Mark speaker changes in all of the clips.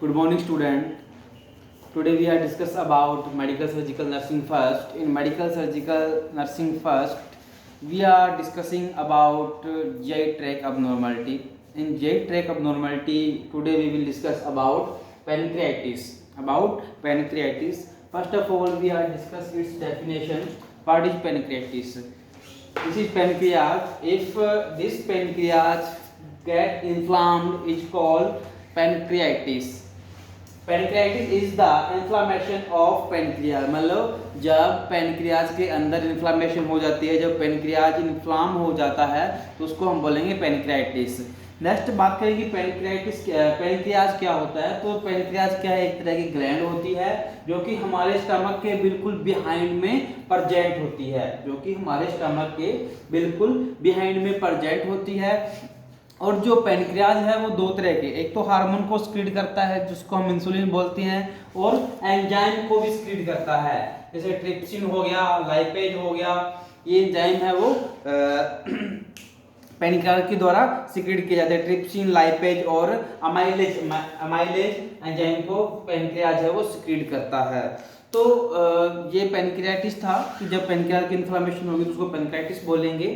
Speaker 1: Good morning, student. Today we are discuss about medical surgical nursing first. In medical surgical nursing first, we are discussing about GI tract abnormality. In GI tract abnormality, today we will discuss about pancreatitis. About pancreatitis. First of all, we are discuss its definition. What is pancreatitis? This is pancreas. If this pancreas get inflamed, is called pancreatitis. Pancreatitis is the inflammation of pancreas, मतलब जब pancreas के अंदर inflammation हो जाती है, जब pancreas इन्फ्लाम हो जाता है तो उसको हम बोलेंगे पेनक्रियाटिस। नेक्स्ट बात करें कि पेनक्रियाज क्या होता है। तो पेनक्रियाज क्या है, एक तरह की ग्लैंड होती है जो कि हमारे स्टमक के बिल्कुल बिहाइंड में प्रेजेंट होती है, जो कि हमारे स्टमक के बिल्कुल बिहाइंड में प्रेजेंट होती है। और जो पेनक्रियाज है वो दो तरह के, एक तो हार्मोन को सिक्रीट करता है जिसको हम इंसुलिन बोलते हैं, और एंजाइम को भी सिक्रीट करता है, जैसे ट्रिप्सिन हो गया, लाइपेज हो गया। ये एंजाइम है वो पेनक्रियाज के द्वारा सिक्रीट किए जाते हैं। ट्रिप्सिन, लाइपेज और अमाइलेज एंजाइम को पेनक्रियाज है वो सिक्रीट करता है। तो ये पेनक्रियाटिस था कि जब पेनक्रियाज की इन्फ्लेमेशन होगी तो उसको पेनक्रियाटिस बोलेंगे।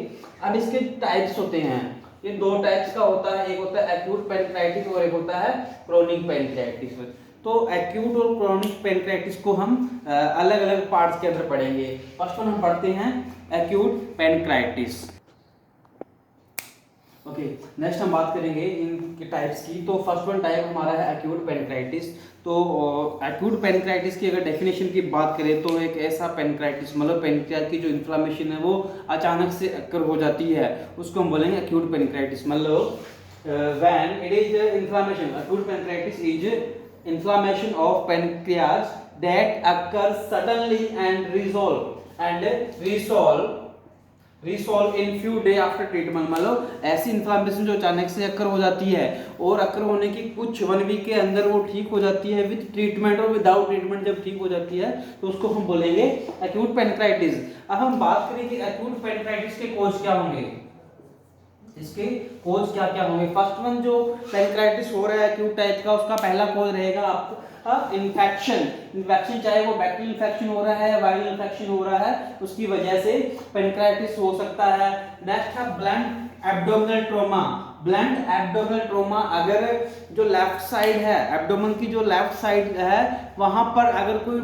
Speaker 1: अब इसके टाइप्स होते हैं, ये दो टाइप्स का होता है, एक होता है एक्यूट पेनक्रियाटिस और एक होता है क्रोनिक पेनक्रियाटिस। तो एक्यूट और क्रोनिक पेनक्रियाटिस को हम अलग अलग पार्ट्स के अंदर पढ़ेंगे। फर्स्ट वन हम पढ़ते हैं एक्यूट पेनक्रियाटिस। ओके, नेक्स्ट हम बात करेंगे इनके टाइप्स की। तो फर्स्ट वन टाइप हमारा है एक्यूट पेनक्रियाटिस। तो एक्यूट पेनक्रियाटिस की अगर डेफिनेशन की बात करें तो एक ऐसा पेनक्रियाटिस, मतलब पेनक्रियाज की जो इन्फ्लामेशन है वो अचानक से अक्कर हो जाती है, उसको हम बोलेंगे एक्यूट पेनक्रियाटिस। मतलब when it is inflammation, acute pancreatitis is inflammation of pancreas that occur suddenly and resolve in few day after treatment. मतलब ऐसी इन्फ्लामेशन जो अचानक से अक्कर हो जाती है और अक्कर होने की कुछ 1 वीक के अंदर वो ठीक हो जाती है विद ट्रीटमेंट और विदाउट ट्रीटमेंट। जब ठीक हो जाती है तो उसको हम बोलेंगे एक्यूट पेनक्रियाटिस। अब हम बात करें कि एक्यूट पेनक्रियाटिस के कॉज क्या होंगे, इसके कॉज क्या क्या होंगे। फर्स्ट वन जो पेनक्रियाटिस हो रहा है एक्यूट टाइप का, उसका पहला कॉज रहेगा आपको इन्फेक्शन, चाहे वो बैक्टीरियल इन्फेक्शन हो रहा है या वायरल इन्फेक्शन हो रहा है, उसकी वजह से पेनक्रियाटिस हो सकता है। नेक्स्ट है blunt abdominal trauma. Blunt abdominal trauma, अगर जो लेफ्ट साइड है, एब्डोमेन की जो लेफ्ट साइड है वहां पर अगर कोई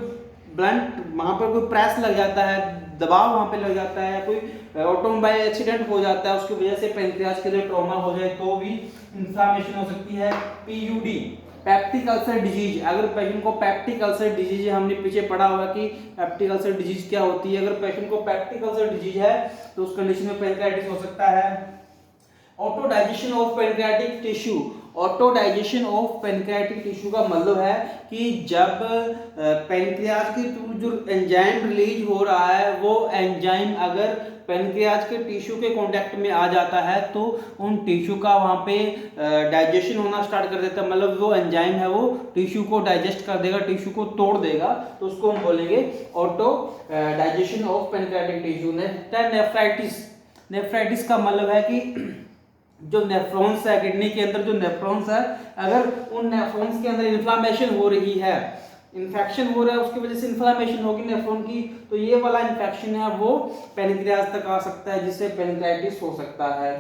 Speaker 1: ब्लंट, वहां पर कोई प्रेस लग जाता है, दबाव वहां पे लग जाता है, या कोई ऑटोमोबाइल एक्सीडेंट हो जाता है, उसकी वजह से पेनक्रियाज के लिए ट्रॉमा हो जाए तो भी इन्फ्लेमेशन हो सकती है। पीयूडी, पेप्टिक अल्सर डिजीज, अगर पेशेंट को पेप्टिक अल्सर डिजीज है, हमने पीछे पढ़ा होगा कि पेप्टिक अल्सर डिजीज क्या होती है। अगर पेशेंट को पेप्टिक अल्सर डिजीज है तो उस कंडीशन में पेनक्रियाटिस हो सकता है। Auto digestion of pancreatic tissue, auto digestion of pancreatic tissue का मतलब है कि जब पेनक्रियाज के थ्रू जो एंजाइम रिलीज हो रहा है वो एंजाइम अगर पेनक्रियाज के टिश्यू के कांटेक्ट में आ जाता है तो उन टिश्यू का वहां पे डाइजेशन होना स्टार्ट कर देता है। मतलब वो एंजाइम है वो टिश्यू को डाइजेस्ट कर देगा, टिश्यू को तोड़ देगा, तो उसको हम बोलेंगे auto digestion of pancreatic tissue. Nephritis, nephritis का मतलब है कि जो नेफ्रॉन्स है, किडनी के अंदर जो नेफ्रॉन्स है, अगर उन नेफ्रॉन्स के अंदर इन्फ्लामेशन हो रही है, इन्फेक्शन हो रहा है, उसकी वजह से इन्फ्लामेशन होगी नेफ्रॉन की, तो ये वाला इन्फेक्शन है वो पेनक्रियाज तक आ सकता है, जिससे पेनक्रियाटिस हो सकता है।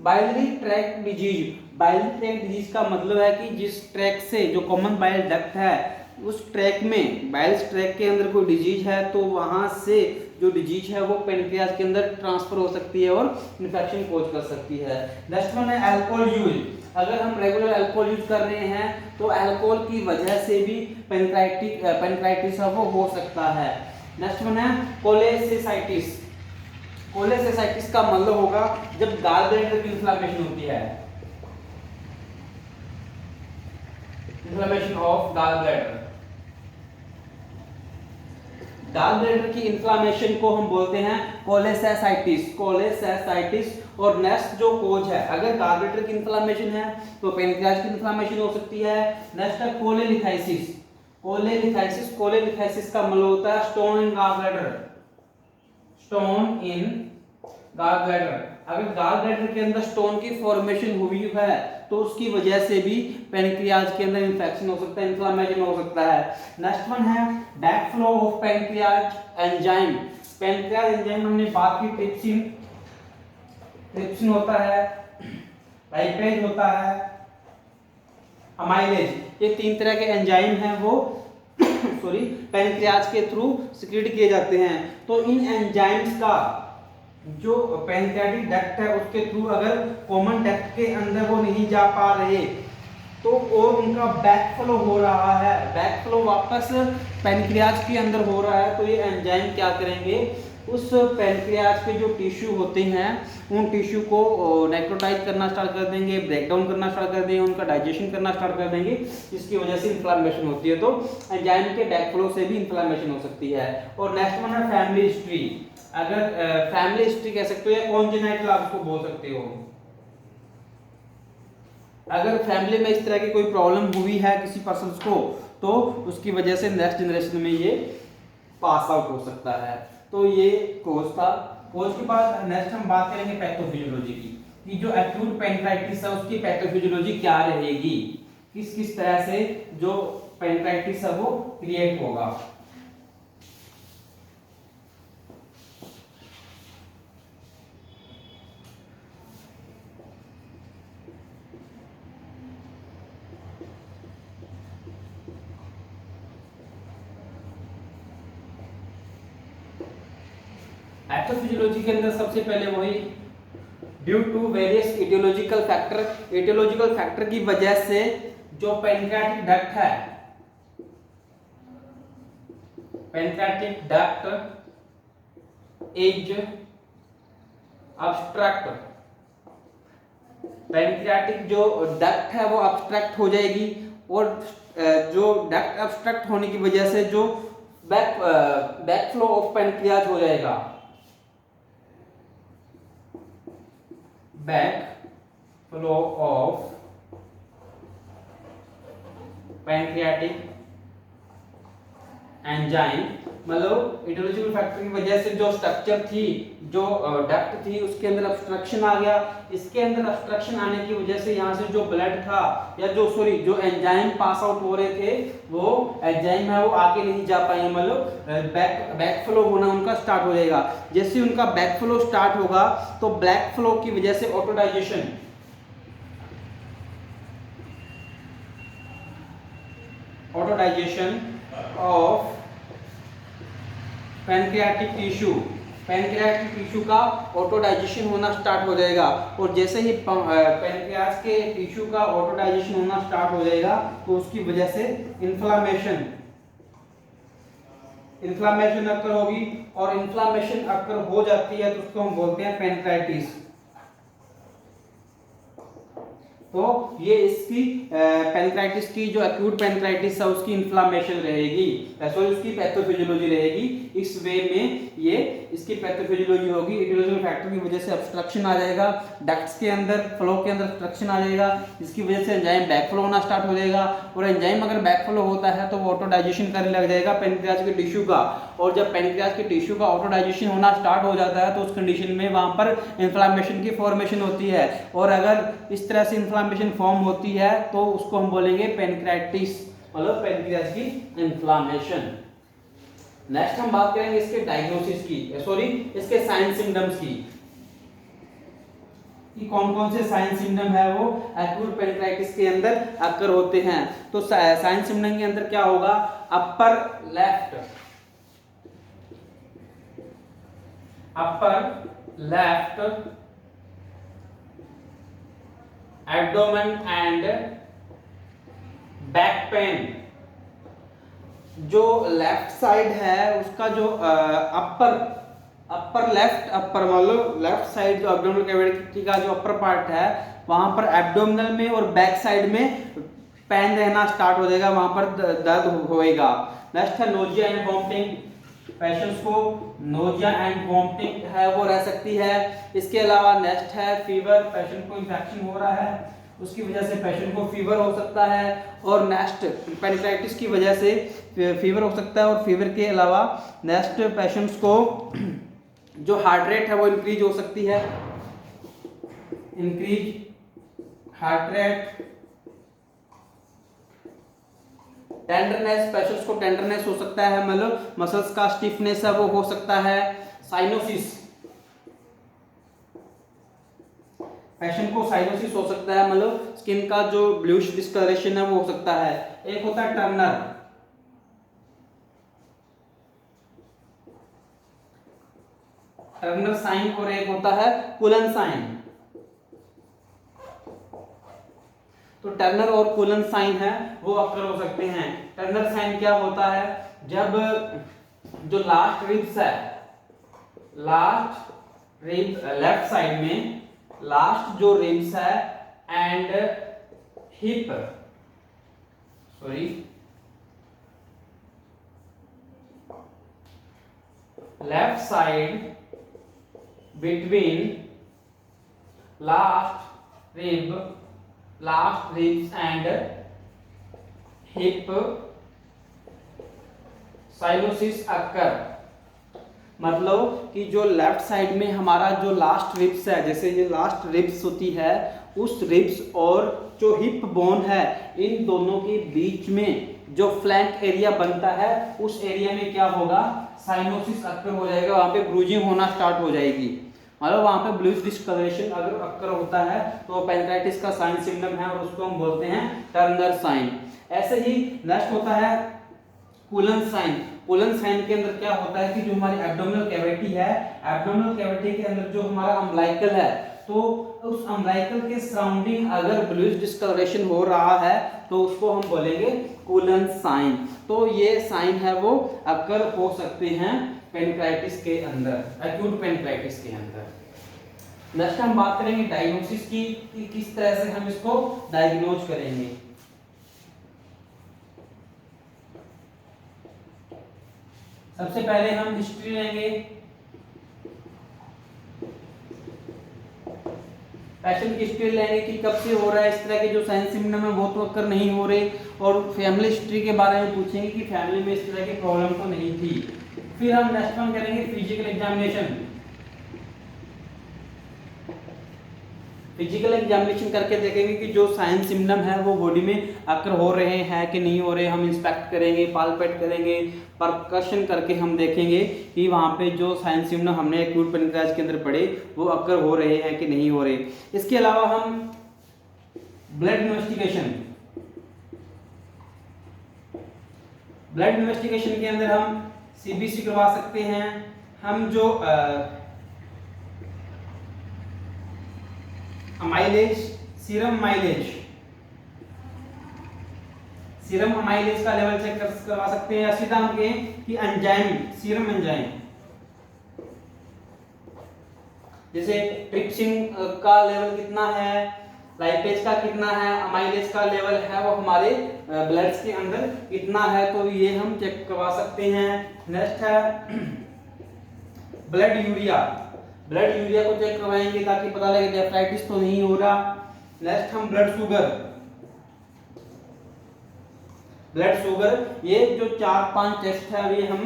Speaker 1: Biliary tract disease, biliary tract disease का मतलब है कि जिस ट्रैक से, जो कॉमन बाइल डक्ट है उस ट्रैक में, बाइल्स ट्रैक के अंदर कोई डिजीज है तो वहां से जो डिजीज है वो पेनक्रियाज के अंदर ट्रांसफर हो सकती है और इन्फेक्शन कोज कर सकती है। नेक्स्ट वन है अल्कोहल यूज। अगर हम रेगुलर अल्कोहल यूज कर रहे हैं तो अल्कोहल की वजह से भी पेनक्रियाटिस वो हो सकता है। नेक्स्ट वन है कोलेसिसाइटिस। कोलेसिसाइटिस का मतलब होगा जब गाल ब्लैडर की इन्फ्लेमेशन होती है, inflammation of gall bladder. Gall bladder की इन्फ्लेमेशन को हम बोलते हैं कोलेसिसाइटिस, कोलेसिसाइटिस। और नेक्स्ट जो कोज है, अगर गाल ब्लैडर की इन्फ्लेमेशन है तो पेनक्रियाज की इन्फ्लेमेशन हो सकती है। नेक्स्ट है कोलेलिथाइसिस। कोलेलिथाइसिस, कोलेलिथाइसिस का मतलब होता है stone in gall bladder, stone in gall bladder. अगर गॉल ब्लैडर के अंदर स्टोन की फॉर्मेशन हुई है तो उसकी वजह से भी पैनक्रियाज के अंदर इन्फेक्शन हो सकता है, इन्फ्लेमेशन हो सकता है। नेक्स्ट वन है backflow of pancreas enzyme. Pancreas enzyme हमने बात की, ट्रिप्सिन, ट्रिप्सिन होता है, लाइपेज होता है, अमाइलेज, ये 3 तरह के एंजाइम हैं वो सॉरी पैनक्रियाज के थ्रू सिक्रीट किए जाते हैं। तो इन एंजाइम्स का जो पैनक्रियाटिक डक्ट है उसके थ्रू अगर कॉमन डक्ट के अंदर वो नहीं जा पा रहे तो और उनका बैकफ्लो हो रहा है, बैकफ्लो वापस पैनक्रियाज के अंदर हो रहा है, तो ये एंजाइम क्या करेंगे, उस पैनक्रियाज के जो टिश्यू होते हैं उन टिश्यू को नेक्रोटाइज करना स्टार्ट कर देंगे, ब्रेक डाउन करना स्टार्ट कर देंगे, उनका डाइजेशन करना स्टार्ट कर देंगे, जिसकी वजह से इन्फ्लेमेशन होती है। तो एंजाइम के बैकफ्लो से भी इन्फ्लेमेशन हो सकती है। और नेक्स्ट वन है फैमिली हिस्ट्री। अगर फैमिली हिस्ट्री कह सकते हो या कॉन्जेनाइटल आप उसको बोल सकते हो, अगर फैमिली में इस तरह की कोई प्रॉब्लम हुई है किसी पर्सन को तो उसकी वजह से नेक्स्ट जनरेशन में ये पास आउट हो सकता है। तो ये कोज था। कोज के बाद नेक्स्ट हम बात करेंगे पैथोफिजियोलॉजी की, कि जो एक्यूट पैनक्राइटिस है उसकी पैथोफिजियोलॉजी क्या रहेगी, किस किस तरह से जो पैनक्राइटिस है वो क्रिएट होगा। पैथोफिजियोलॉजी के अंदर सबसे पहले वही due to various etiological factor, etiological factor की वजह से जो पैनक्रियाटिक डक्ट है, pancreatic duct is obstruct, pancreatic जो डक्ट है वो ऑब्स्ट्रक्ट हो जाएगी और जो डक्ट ऑब्स्ट्रक्ट होने की वजह से जो बैकफ्लो ऑफ पैनक्रियाज हो जाएगा, बैकफ्लो ऑफ पैनक्रियाटिक एंजाइम, मतलब एटियोलॉजिकल फैक्टर की वजह से जो स्ट्रक्चर थी, जो डक्ट थी उसके अंदर ऑब्स्ट्रक्शन आ गया। इसके अंदर ऑब्स्ट्रक्शन आने की वजह से यहाँ से जो ब्लड था या जो जो एंजाइम पास आउट हो रहे थे वो एंजाइम है वो आगे नहीं जा पाएंगे, मतलब बैकफ्लो होना उनका स्टार्ट हो जाएगा। जैसे उनका बैकफ्लो स्टार्ट होगा तो बैकफ्लो की वजह से autodigestion, autodigestion of pancreatic tissue, pancreatic tissue का ऑटोडाइजेशन होना स्टार्ट हो जाएगा। और जैसे ही पैनक्रियाज के टिश्यू का ऑटोडाइजेशन होना स्टार्ट हो जाएगा तो उसकी वजह से इन्फ्लामेशन, इन्फ्लामेशन अकर होगी, और इन्फ्लामेशन अकर हो जाती है तो उसको हम बोलते हैं पैनक्राइटिस। तो ये इसकी पैनक्राइटिस की जो एक्यूट पैनक्राइटिस है उसकी इन्फ्लामेशन रहेगी, सॉरी उसकी पैथोफिजियोलॉजी रहेगी। इस वे में ये इसकी पैथोफिजियोलॉजी होगी, एटियोलॉजिकल फैक्टर की वजह से ऑब्स्ट्रक्शन आ जाएगा, डक्ट्स के अंदर फ्लो के अंदर ऑब्स्ट्रक्शन आ जाएगा, जिसकी वजह से एंजाइम बैकफ्लो होना स्टार्ट हो जाएगा। और एंजाइम अगर बैकफ्लो होता है तो वो ऑटोडाइजेशन करने लग जाएगा पैनक्रियाज के टिश्यू का, और जब पैनक्रियाज के टिश्यू का ऑटोडाइजेशन होना स्टार्ट हो जाता है तो उस कंडीशन में वहां पर इन्फ्लामेशन की फॉर्मेशन होती है। और अगर इस तरह से इन्फ्लामेशन फॉर्म होती है तो उसको हम बोलेंगे पैनक्राइटिस, मतलब पैनक्रियाज की इन्फ्लामेशन। नेक्स्ट हम बात करेंगे इसके डायग्नोसिस की, सॉरी इसके साइन सिम्टम्स की, कि कौन कौन से साइन सिम्टम है वो एक्यूट पैनक्राइटिस के अंदर अकर होते हैं। तो साइन सिम्टम के अंदर क्या होगा, upper left abdomen and back pain, जो लेफ्ट साइड है उसका जो अपर लेफ्ट मतलब लेफ्ट साइड जो एब्डोमिनल कैविटी का जो अपर पार्ट है वहां पर एब्डोमिनल में और बैक साइड में पेन रहना स्टार्ट हो जाएगा, वहां पर दर्द होएगा। नेक्स्ट है नोजिया एंड वॉमिटिंग, पेशेंट्स को नोजिया एंड वॉमिटिंग है वो रह सकती है। इसके अलावा नेक्स्ट है फीवर, पेशेंट को इन्फेक्शन हो रहा है उसकी वजह से पेशेंट को फीवर हो सकता है। और नेक्स्ट पैनक्राइटिस की वजह से फीवर हो सकता है, और फीवर के अलावा नेक्स्ट पेशेंट्स को जो हार्ट रेट है वो इंक्रीज हो सकती है, increase heart rate, tenderness, patients को टेंडरनेस हो सकता है, मतलब मसल्स का स्टिफनेस है वो हो सकता है, साइनोसिस, पेशेंट को साइनोसिस हो सकता है, मतलब स्किन का जो ब्लूइश डिस्कलरेशन है वो हो सकता है। एक होता है टर्नर साइन और एक होता है कुलन साइन। तो टर्नर और कुलन साइन है वो अक्सर हो सकते हैं। टर्नर साइन क्या होता है, जब जो लास्ट रिब्स है, लास्ट रिब लेफ्ट साइड में लास्ट जो रिब्स है and hip, sorry left side between last ribs and hip cyanosis occur. मतलब कि जो लेफ्ट साइड में हमारा जो लास्ट रिब्स है, जैसे ये लास्ट रिब्स होती है, उस रिब्स और जो हिप बोन है, इन दोनों के बीच में जो फ्लैंक एरिया बनता है, उस एरिया में क्या होगा, साइनोसिस अक्कर हो जाएगा, वहां पे ब्रूजिंग होना स्टार्ट हो जाएगी। मतलब वहां पे ब्लूइश डिस्कलरेशन अगर अक्कर होता है तो वो पेनक्राइटिस का साइन सिम्टम है और उसको हम बोलते हैं टर्नर साइन। ऐसे ही नेक्स्ट होता है कुलन साइन। कुलन साइन के अंदर क्या होता है कि जो हमारी एब्डोमिनल कैविटी है, एब्डोमिनल कैविटी के अंदर जो हमारा अम्बलाइकल है, तो उस अम्बलाइकल के सराउंडिंग अगर ब्लूइश डिस्कलरेशन हो रहा है तो उसको हम बोलेंगे कुलन साइन। तो ये साइन है वो अक्कर हो सकते हैं पेनक्राइटिस के अंदर, एक्यूट पेनक्राइटिस के अंदर। नेक्स्ट हम बात करेंगे डायग्नोसिस की, कि किस तरह से हम इसको डायग्नोज करेंगे। सबसे पहले हम हिस्ट्री लेंगे, पेशेंट की हिस्ट्री लेंगे कि कब से हो रहा है, इस तरह के जो साइन सिम्टम है वो तो अक्कर नहीं हो रहे, और फैमिली हिस्ट्री के बारे में पूछेंगे कि फैमिली में इस तरह की प्रॉब्लम तो नहीं थी। फिर हम नेक्स्ट वन करेंगे फिजिकल एग्जामिनेशन। फिजिकल एग्जामिनेशन करके देखेंगे कि जो साइन सिम्टम है वो बॉडी में अक्कर हो रहे हैं कि नहीं हो रहे, हम इंस्पेक्ट करेंगे, पालपेट करेंगे, परकशन करके हम देखेंगे कि वहाँ पे जो साइन सिम्टम हमने एक्यूट पेनक्राइटिस के अंदर पढ़े वो अक्कर हो रहे हैं कि नहीं हो रहे। इसके अलावा हम ब्लड इन्वेस्टिगेशन, ब्लड इन्वेस्टिगेशन के अंदर हम सीबीसी करवा सकते हैं, हम जो अमाइलेज, सीरम अमाइलेज का लेवल चेक करवा सकते हैं, या सीधा हम कहें कि एंजाइम, सीरम एंजाइम, जैसे ट्रिप्सिन का लेवल कितना है, लाइपेज का कितना है, अमाइलेज का लेवल है वो हमारे ब्लड्स के अंदर कितना है, तो ये हम चेक करवा सकते हैं। नेक्स्ट है ब्लड यूरिया, ब्लड यूरिया को चेक करवाएंगे ताकि पता लगे नेफ्राइटिस तो नहीं हो रहा। नेक्स्ट हम ब्लड शुगर, ये जो 4-5 टेस्ट है अभी हम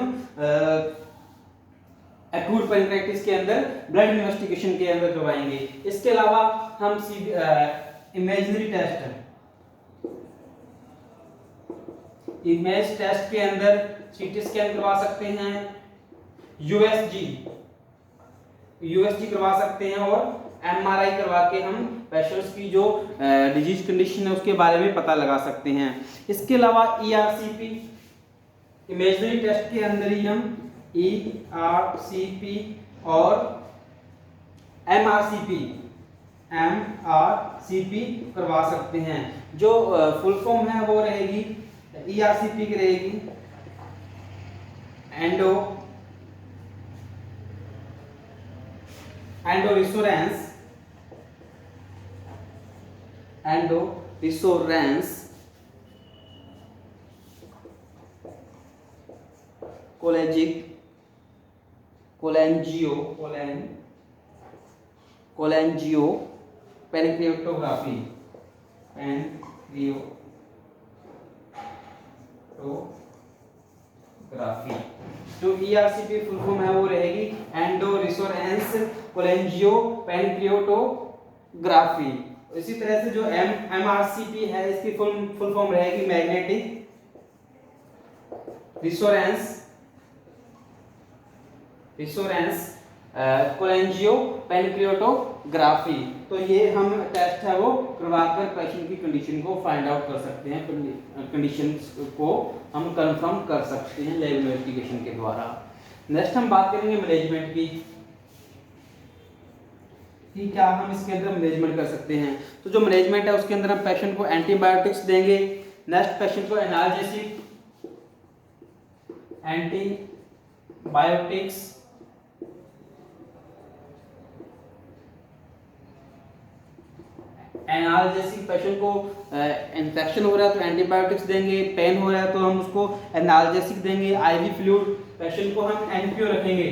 Speaker 1: एक्यूट पेनक्राइटिस के अंदर ब्लड इन्वेस्टिगेशन के अंदर करवाएंगे। इसके अलावा हम इमेजरी टेस्ट, इमेज टेस्ट के अंदर सीटी स्कैन करवा सकते हैं, यूएसजी करवा सकते हैं, और एमआरआई करवा के हम पेशेंट्स की जो डिजीज कंडीशन है उसके बारे में पता लगा सकते हैं। इसके अलावा ईआरसीपी, इमेजरी टेस्ट के अंदर ही हम ईआरसीपी और एमआरसीपी करवा सकते हैं। जो फुल फॉर्म है वो रहेगी, ईआरसीपी की रहेगी एंडोरिसोरेंस कोलेंजियो पेनक्रियोटोग्राफी, जो ईआरसीपी फुल फॉर्म है वो रहेगी एंडोरिसोरेंस कोलेंजियो पेनक्रियोटोग्राफी। ग्राफी। इसी तरह से जो MRCP है इसकी फुल फॉर्म रहेगी मैग्नेटिक रिसोनेंस कोलेंजियोपेनक्रियाटोग्राफी। तो ये हम टेस्ट है वो करवाकर पेशेंट की कंडीशन को फाइंड आउट कर सकते हैं, कंडीशन को हम कंफर्म कर सकते हैं लैब इन्वेस्टिगेशन के द्वारा। नेक्स्ट हम बात करेंगे मैनेजमेंट की, कि क्या हम इसके अंदर मैनेजमेंट कर सकते हैं। तो जो मैनेजमेंट है उसके अंदर हम पेशेंट को एंटीबायोटिक्स देंगे। नेक्स्ट पेशेंट को एनाल्जेसिक एंटीबायोटिक्स एनाल्जेसिक, पेशेंट को इन्फेक्शन हो रहा है तो एंटीबायोटिक्स देंगे, पेन हो रहा है तो हम उसको एनाल्जेसिक देंगे। आईवी फ्लूइड, पेशेंट को हम एनपीओ रखेंगे,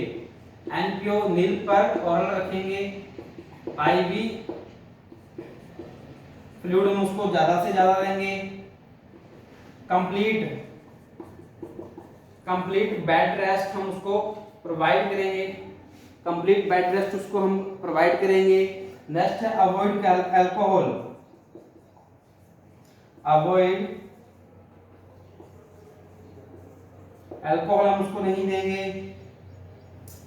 Speaker 1: एनपीओ नील पर ऑरल रखेंगे। आईवी फ्लूइड हम उसको ज्यादा से ज्यादा देंगे। कंप्लीट बेड रेस्ट हम उसको प्रोवाइड करेंगे, कंप्लीट बेड रेस्ट उसको हम प्रोवाइड करेंगे। नेक्स्ट है अवॉइड अल्कोहल, हम उसको नहीं देंगे।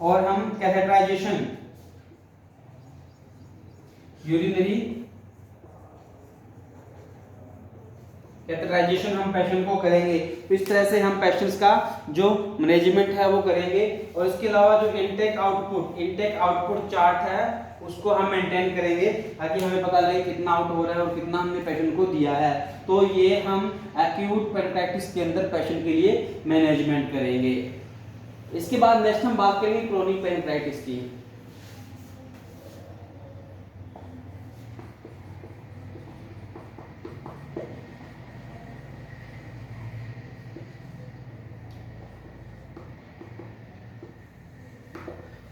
Speaker 1: और हम कैथेटराइजेशन, यूरिनरी कैथेटराइजेशन हम पेशेंट को करेंगे। इस तरह से हम पेशेंट्स का जो मैनेजमेंट है वो करेंगे। और इसके अलावा जो इनटेक आउटपुट चार्ट है उसको हम मेंटेन करेंगे, ताकि हमें पता लगे कितना आउट हो रहा है और कितना हमने पेशेंट को दिया है। तो ये हम एक्यूट पेनक्राइटिस के अंदर पेशेंट के लिए मैनेजमेंट करेंगे। इसके बाद नेक्स्ट हम बात करेंगे क्रोनिक पेनक्राइटिस की।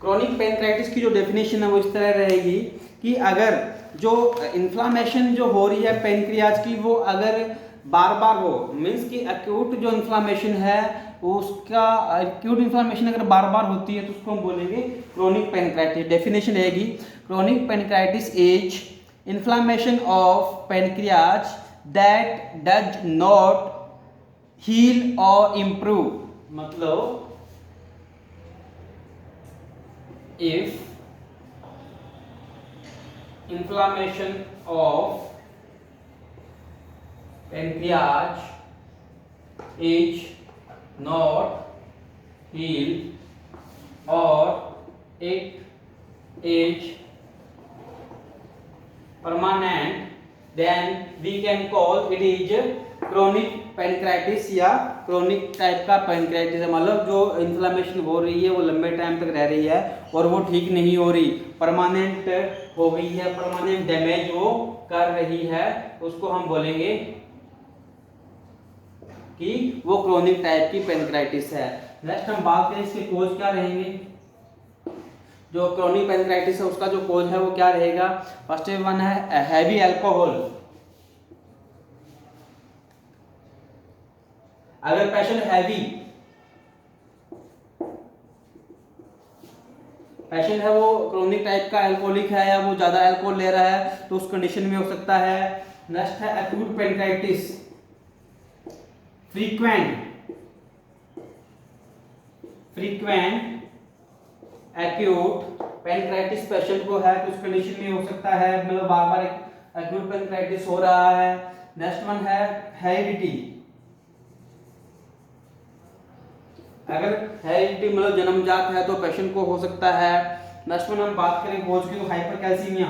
Speaker 1: क्रोनिक पेनक्राइटिस की जो डेफिनेशन है वो इस तरह रहेगी कि अगर जो इन्फ्लामेशन जो हो रही है पेनक्रियाज की वो अगर बार बार हो, मीन्स कि एक्यूट जो इन्फ्लामेशन है उसका एक्यूट इन्फ्लामेशन अगर बार बार होती है तो उसको हम बोलेंगे क्रोनिक पेनक्राइटिस। डेफिनेशन रहेगी chronic pancreatitis is inflammation of pancreas that does not heal और इम्प्रूव। मतलब if inflammation of pancreas is not healed or it is permanent, then we can call it is chronic pancreatitis या chronic type का पेनक्राइटिस है। मतलब जो inflammation हो रही है वो लंबे टाइम तक रह रही है और वो ठीक नहीं हो रही, परमानेंट हो गई है, परमानेंट डैमेज वो कर रही है, उसको हम बोलेंगे कि वो क्रोनिक टाइप की पेनक्राइटिस है। नेक्स्ट हम बात करें इसके कोज क्या रहेंगे। जो क्रोनिक पेनक्राइटिस है उसका जो कोज है वो क्या रहेगा। फर्स्ट वन है हैवी अल्कोहल। अगर पेशेंट है वो क्रोनिक टाइप का अल्कोहलिक है या वो ज्यादा अल्कोहल ले रहा है तो उस कंडीशन में हो सकता है। नेक्स्ट है एक्यूट पेनक्राइटिस, फ्रीक्वेंट एक्यूट पेनक्राइटिस पेशेंट को है तो उस कंडीशन में हो सकता है, मतलब बार बार एक्यूट पेनक्राइटिस हो रहा है। नेक्स्ट वन है हेरिडिटी। अगर हेरिडिटी मतलब जन्मजात है तो पेशेंट को हो सकता है। नेक्स्ट वन हम बात करें कोज की तो हाइपरकैल्सीमिया।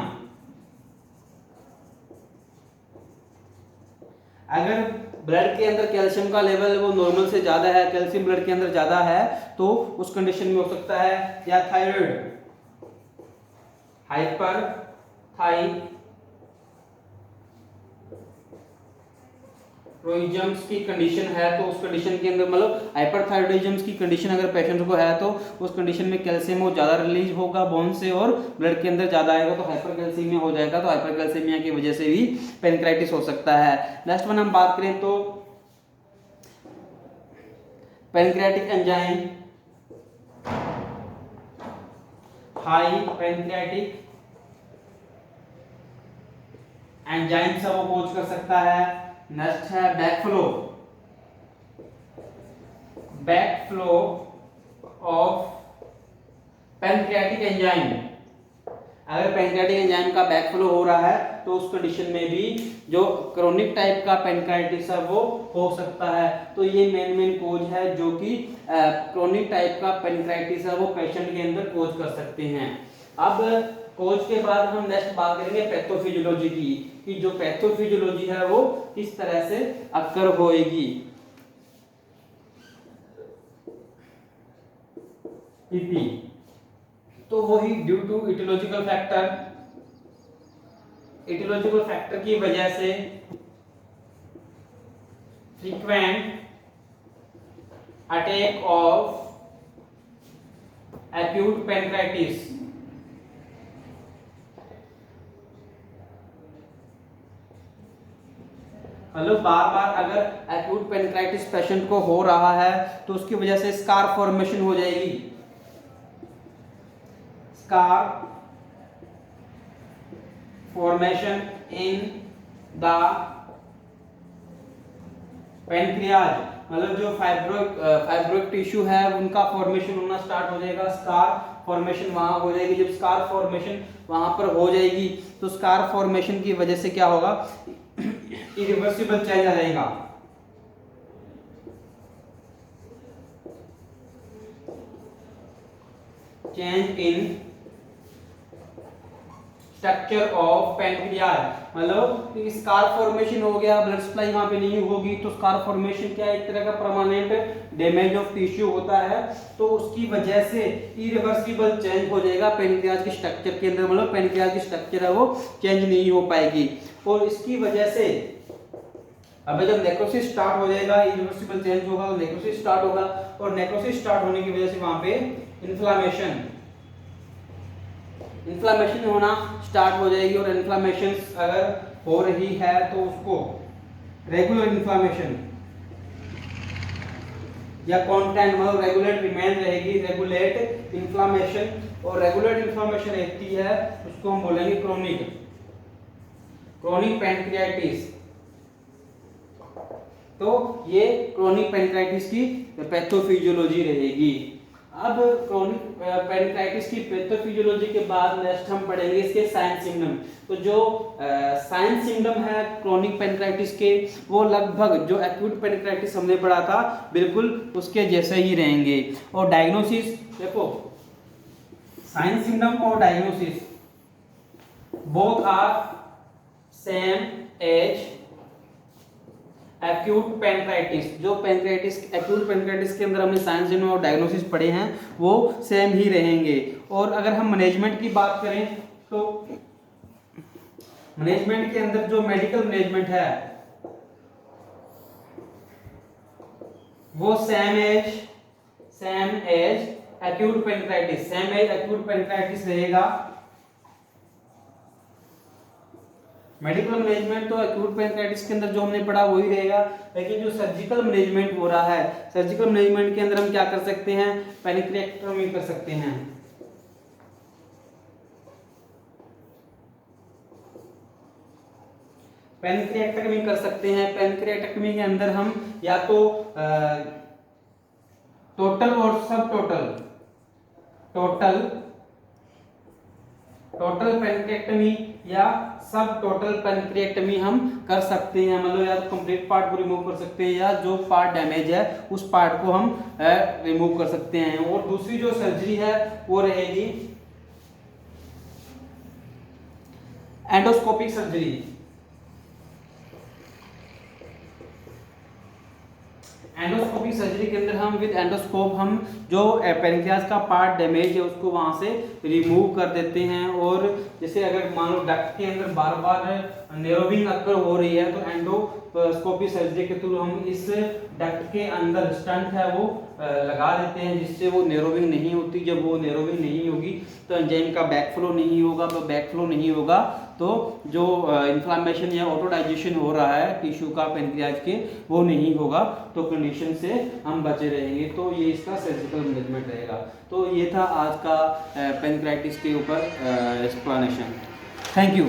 Speaker 1: अगर ब्लड के अंदर कैल्शियम का लेवल वो नॉर्मल से ज्यादा है, कैल्शियम ब्लड के अंदर ज्यादा है तो उस कंडीशन में हो सकता है। या थायराइड, हाइपरथायरॉइडिज्म की कंडीशन है तो उस कंडीशन के अंदर मतलब हाइपरथायरॉइडिज्म की कंडीशन अगर पेशेंट को है तो उस कंडीशन में कैल्शियम वो ज्यादा रिलीज होगा बोन से और ब्लड के अंदर ज्यादा आएगा तो हाइपरकैल्सीमिया हो जाएगा। तो हाइपरकैल्सीमिया की वजह से भी पेनक्राइटिस हो सकता है। नेक्स्ट वन हम बात करें तो pancreatic enzyme, high pancreatic enzymes है वो कोच कर सकता है। नेक्स्ट है बैकफ्लो ऑफ पैनक्रियाटिक एंजाइम। अगर पैनक्रियाटिक एंजाइम का बैकफ्लो हो रहा है तो उस कंडीशन में भी जो क्रोनिक टाइप का पैनक्राइटिस है वो हो सकता है। तो ये मेन कोज है जो कि क्रोनिक टाइप का पैनक्राइटिस है वो पेशेंट के अंदर कोज कर सकते हैं। अब कोज के बाद हम नेक्स्ट बात करेंगे पैथोफिजियोलॉजी की, कि जो पैथोफिजियोलॉजी है वो किस तरह से अक्कर होएगी। पीपी तो वही ड्यू टू इटियोलॉजिकल फैक्टर की वजह से फ्रीक्वेंट अटैक ऑफ एक्यूट पैनक्राइटिस। मतलब बार बार अगर एक्यूट पैनक्राइटिस पेशेंट को हो रहा है तो उसकी वजह से स्कार फॉर्मेशन हो जाएगी। Scar formation in the pancreas, मतलब जो फाइब्रोइक टिश्यू है उनका फॉर्मेशन होना स्टार्ट हो जाएगा। स्कार फॉर्मेशन वहां हो जाएगी। जब स्कार फॉर्मेशन वहां पर हो जाएगी तो स्कार फॉर्मेशन की वजह से क्या होगा, इरिवर्सिबल चेंज आ जाएगा। Change in structure of pancreas, मतलब स्कार फॉर्मेशन हो गया, ब्लड सप्लाई वहां पे नहीं होगी तो स्कार फॉर्मेशन क्या है, एक तरह का परमानेंट डैमेज ऑफ टिश्यू होता है। तो उसकी वजह से इरिवर्सिबल चेंज हो जाएगा पैनक्रियाज के स्ट्रक्चर के अंदर, मतलब पैनक्रियाज की स्ट्रक्चर है वो चेंज नहीं हो पाएगी। और इसकी वजह से अब जब नेक्रोसिस स्टार्ट हो जाएगा, इरिवर्सिबल चेंज होगा, नेक्रोसिस स्टार्ट होगा, और नेक्रोसिस स्टार्ट होने की वजह से वहां पे इन्फ्लामेशन होना स्टार्ट हो जाएगी। और इन्फ्लामेशन अगर हो रही है तो उसको रेगुलर इन्फ्लामेशन या कांस्टेंट, मतलब रेगुलेट रिमेन रहेगी, रेगुलेट इन्फ्लामेशन। और रेगुलेट इन्फ्लामेशन रहती है उसको हम बोलेंगे क्रोनिक पैनक्रियाटिस। तो ये क्रोनिक पैनक्राइटिस की पैथोफिजियोलॉजी रहेगी। अब क्रोनिक पैनक्राइटिस की पैथोफिजियोलॉजी के बाद नेक्स्ट हम पढ़ेंगे इसके साइन सिम्टम। तो जो साइन सिम्टम है क्रोनिक पैनक्राइटिस के वो लगभग जो एक्यूट पैनक्राइटिस हमने पढ़ा था बिल्कुल उसके जैसे ही रहेंगे। और डायग्नोसिस देखो, साइन सिम्टम और diagnosis both are same as acute pancreatitis. जो पैनक्राइटिस एक्यूट पैनक्राइटिस के अंदर हमने साइन सिम्टम और डायग्नोसिस पढ़े हैं वो सेम ही रहेंगे। और अगर हम मैनेजमेंट की बात करें तो मैनेजमेंट के अंदर जो मेडिकल मैनेजमेंट है वो same as acute pancreatitis, same as acute pancreatitis रहेगा। मेडिकल मैनेजमेंट तो एक्यूट पैनक्राइटिस के अंदर जो हमने पढ़ा वही रहेगा, लेकिन जो सर्जिकल मैनेजमेंट हो रहा है, सर्जिकल मैनेजमेंट के अंदर हम क्या कर सकते हैं, पैनक्रिएक्टोमी कर सकते हैं। पैनक्रिएक्टोमी कर सकते हैं। पैनक्रिएक्टोमी के अंदर हम या तो टोटल और सब टोटल पैनक्रिएक्टोमी या सब टोटल पैनक्रिएक्टोमी हम कर सकते हैं। मतलब या तो कंप्लीट पार्ट को रिमूव कर सकते हैं या जो पार्ट डैमेज है उस पार्ट को हम रिमूव कर सकते हैं। और दूसरी जो सर्जरी है वो रहेगी एंडोस्कोपिक सर्जरी। एंडोस्कोपिक सर्जरी के अंदर हम विद एंडोस्कोप हम जो पैनक्रियाज का पार्ट डैमेज है उसको वहां से रिमूव कर देते हैं। और जैसे अगर मान लो डक्ट के अंदर बार बार नेरोविंग अक्कर हो रही है तो एंडोस्कोपिक सर्जरी के थ्रू हम इस डक्ट के अंदर स्टंट है वो लगा देते हैं, जिससे वो नेरोविंग नहीं होती। जब वो नेरोविंग नहीं होगी तो एंजाइम का बैकफ्लो नहीं होगा, तो बैकफ्लो नहीं होगा तो जो इन्फ्लामेशन या ऑटोडाइजेशन हो रहा है टिश्यू का पैनक्रियाज के वो नहीं होगा, तो कंडीशन से हम बचे रहेंगे। तो ये इसका सर्जिकल मैनेजमेंट रहेगा। तो ये था आज का पैनक्राइटिस के ऊपर एक्सप्लेनेशन। Thank you.